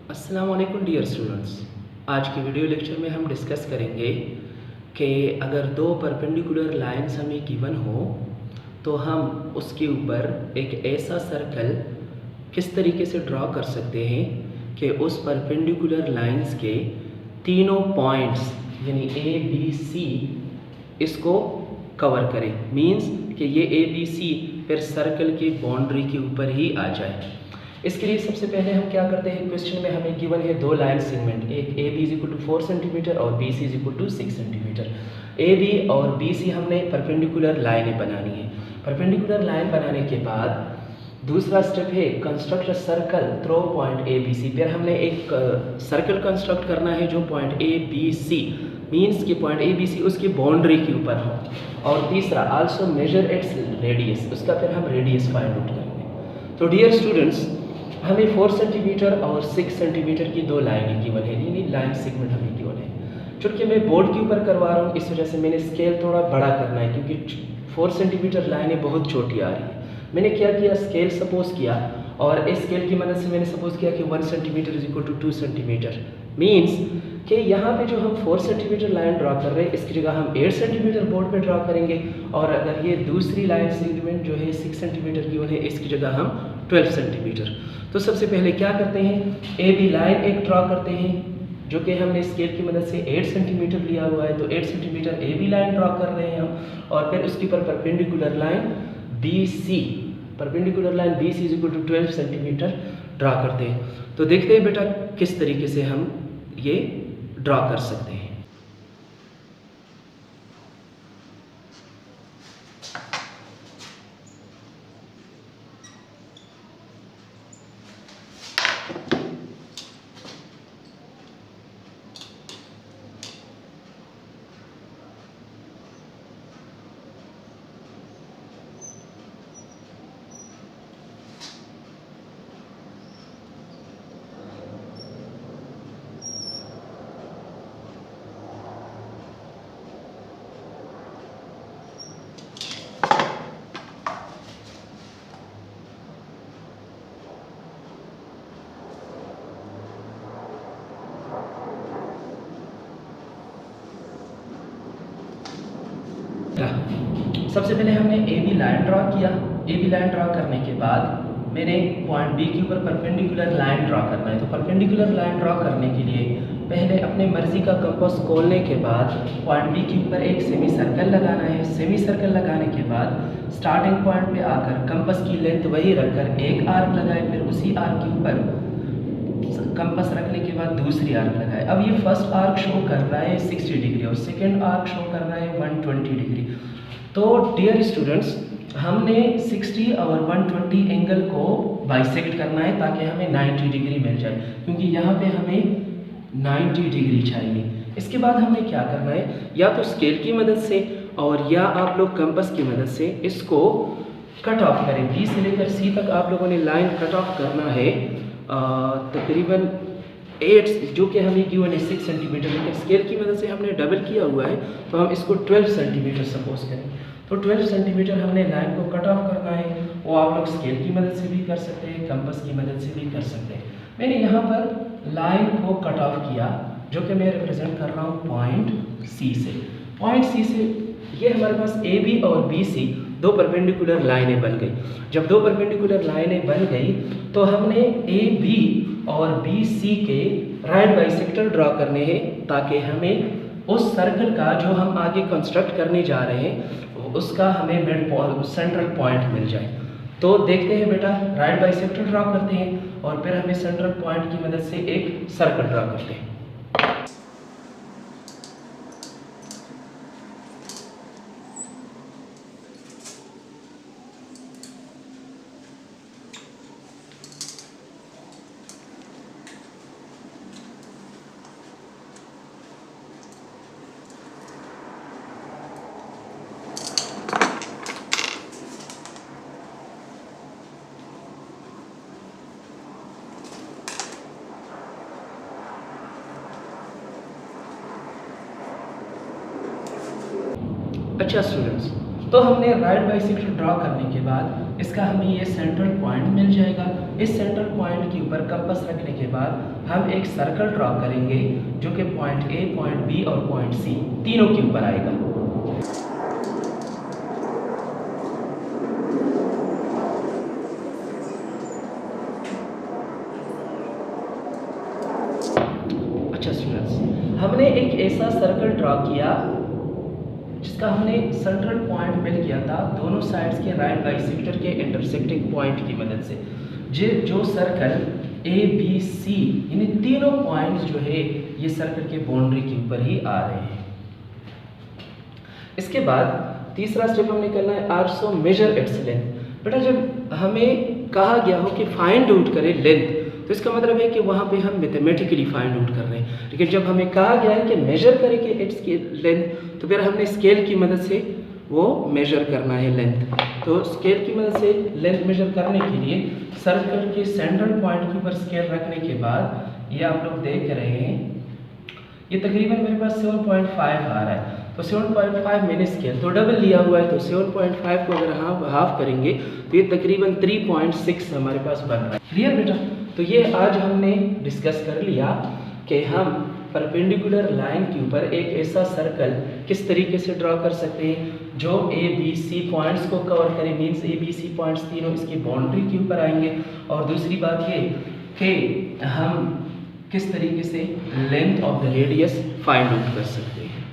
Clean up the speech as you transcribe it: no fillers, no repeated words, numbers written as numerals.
अस्सलाम वालेकुम dear students. आज की वीडियो लेक्चर में हम डिस्कस करेंगे कि अगर दो परपेंडिकुलर लाइंस हमें गिवन हो तो हम उसके ऊपर एक ऐसा सर्कल किस तरीके से ड्रॉ कर सकते हैं कि उस परपेंडिकुलर लाइंस के तीनों पॉइंट्स यानी ए बी सी इसको कवर करें। मींस कि ये ए बी सी फिर सर्कल की बाउंड्री के ऊपर ही आ जाए। इसके लिए सबसे पहले हम क्या करते हैं, क्वेश्चन में हमें गिवन है दो लाइन सेगमेंट, एक A B is equal to 4 centimetre और B C is equal to 6 centimetre. A B और बी सी हमने परपेंडिकुलर लाइनें बनानी है। परपेंडिकुलर लाइन बनाने के बाद दूसरा स्टेप है construct a circle through point A B C. फिर हमने एक सर्कल कंस्ट्रक्ट करना है जो point A B C means कि पॉइंट ए बी सी उसकी बाउंड्री के ऊपर हो। और तीसरा आल्सो मेजर इट्स रेडियस, उसका फिर हम रेडियस फाइंड आउट करेंगे। तो डियर स्टूडेंट्स, हमें 4 सेंटीमीटर और 6 सेंटीमीटर की दो लाइनें गिवन है, यानी लाइन सेगमेंट हमें गिवन है। चूँकि मैं बोर्ड के ऊपर करवा रहा हूँ इस वजह से मैंने स्केल थोड़ा बड़ा करना है, क्योंकि 4 सेंटीमीटर लाइनें बहुत छोटी आ रही है। मैंने क्या किया, स्केल सपोज किया और इस स्केल की मदद से मैंने सपोज किया कि 1 centimetre is equal to 2 centimetre. Means कि यहाँ पे जो हम 4 सेंटीमीटर लाइन ड्रॉ कर रहे हैं इसकी जगह हम 8 सेंटीमीटर बोर्ड पे ड्रॉ करेंगे। और अगर ये दूसरी लाइन सेगमेंट जो है 6 सेंटीमीटर की है इसकी जगह हम 12 सेंटीमीटर। तो सबसे पहले क्या करते हैं, ए बी लाइन एक ड्रॉ करते हैं जो कि हमने स्केल की मदद से 8 सेंटीमीटर लिया हुआ है। तो 8 centimetre A B line draw कर रहे हैं हम, और फिर उसके ऊपर perpendicular line B C, perpendicular line B C is equal to 12 centimetre draw करते हैं। तो देखते हैं बेटा किस तरीके से हम ये ड्रॉ कर सकते हैं। सबसे पहले हमने ए बी लाइन ड्रॉ किया। ए बी लाइन ड्रॉ करने के बाद मैंने पॉइंट बी के ऊपर परपेंडिकुलर लाइन ड्रॉ करना है। तो परपेंडिकुलर लाइन ड्रॉ करने के लिए पहले अपने मर्जी का कंपास खोलने के बाद पॉइंट बी के ऊपर एक सेमी सर्कल लगाना है। सेमी सर्कल लगाने के बाद स्टार्टिंग पॉइंट पे आकर कंपास की लेंथ वही रखकर एक आर्क लगाए, फिर उसी आर्क के ऊपर कंपास रखने के बाद दूसरी आर्क लगाए। अब ये फर्स्ट आर्क शो कर रहा है 60 डिग्री और सेकेंड आर्क शो कर रहा है 120 डिग्री। तो डियर स्टूडेंट्स, हमने 60 और 120 एंगल को बाइसेक्ट करना है ताकि हमें 90 डिग्री मिल जाए, क्योंकि यहाँ पे हमें 90 डिग्री चाहिए। इसके बाद हमें क्या करना है, या तो स्केल की मदद से और या आप लोग कंपास की मदद से इसको कट ऑफ करें। बी से लेकर सी तक आप लोगों ने लाइन कट ऑफ करना है तकरीबन 8, जो कि हमें गिवन है 6 सेंटीमीटर, लेकिन स्केल की मदद से हमने डबल किया हुआ है तो हम इसको 12 सेंटीमीटर सपोज करें। तो 12 सेंटीमीटर हमने लाइन को कट ऑफ करना है। वो आप लोग स्केल की मदद से भी कर सकते हैं, कंपास की मदद से भी कर सकते हैं। मैंने यहाँ पर लाइन को कट ऑफ किया जो कि मैं रिप्रेजेंट कर रहा हूँ पॉइंट सी से। पॉइंट सी से ये हमारे पास ए बी और बी सी दो परपेंडिकुलर लाइनें बन गई। जब दो परपेंडिकुलर लाइनें बन गई तो हमने ए बी और बी सी के राइट बाइसेक्टर ड्रॉ करने हैं ताकि हमें उस सर्कल का जो हम आगे कंस्ट्रक्ट करने जा रहे हैं उसका हमें मिड सेंट्रल पॉइंट मिल जाए। तो देखते हैं बेटा, राइट बाइसेक्टर ड्रॉ करते हैं और फिर हमें सेंट्रल पॉइंट की मदद से एक सर्कल ड्रॉ करते हैं। अच्छा स्टूडेंट्स, तो हमने राइट बाइसेक्टर ड्रॉ करने के बाद इसका हमें ये सेंट्रल पॉइंट मिल जाएगा। इस सेंट्रल पॉइंट के ऊपर कंपास रखने के बाद हम एक सर्कल ड्रॉ करेंगे जो कि पॉइंट ए, पॉइंट बी और पॉइंट सी तीनों के ऊपर आएगा। अच्छा स्टूडेंट्स, हमने एक ऐसा सर्कल ड्रॉ किया जिसका हमने सेंट्रल पॉइंट मिल गया था दोनों साइड्स के राइट बाइसेक्टर के इंटरसेक्टिंग पॉइंट की मदद से। जो सर्कल ए बी सी यानी तीनों पॉइंट्स जो है ये सर्कल के बाउंड्री के ऊपर ही आ रहे हैं। इसके बाद तीसरा स्टेप हमने करना है आल्सो मेजर इट्स लेंथ। बेटा जब हमें कहा गया हो कि फाइंड आउट करें लेंथ, तो इसका मतलब है कि वहाँ पे हम मैथमेटिकली फाइंड आउट कर रहे हैं। लेकिन जब हमें कहा गया है कि मेजर करें कि इट्स की लेंथ, तो फिर हमने स्केल की मदद से वो मेजर करना है लेंथ। तो स्केल की मदद से लेंथ मेजर करने के लिए सर्कल के सेंट्रल पॉइंट के ऊपर स्केल रखने के बाद ये आप लोग देख रहे हैं ये तकरीबन मेरे पास 7.5 आ रहा है। तो 7.5 मैंने स्केल तो डबल लिया हुआ है, तो 7.5 को अगर हम हाफ करेंगे तो ये तकरीबन 3.6 हमारे पास बन रहा है। क्लियर बेटा? तो ये आज हमने डिस्कस कर लिया कि हम परपेंडिकुलर लाइन के ऊपर एक ऐसा सर्कल किस तरीके से ड्रॉ कर सकते हैं जो ए बी सी पॉइंट्स को कवर करे, means A B C points तीनों इसकी बाउंड्री के ऊपर आएंगे। और दूसरी बात ये कि हम किस तरीके से length of the radius find out कर सकते हैं।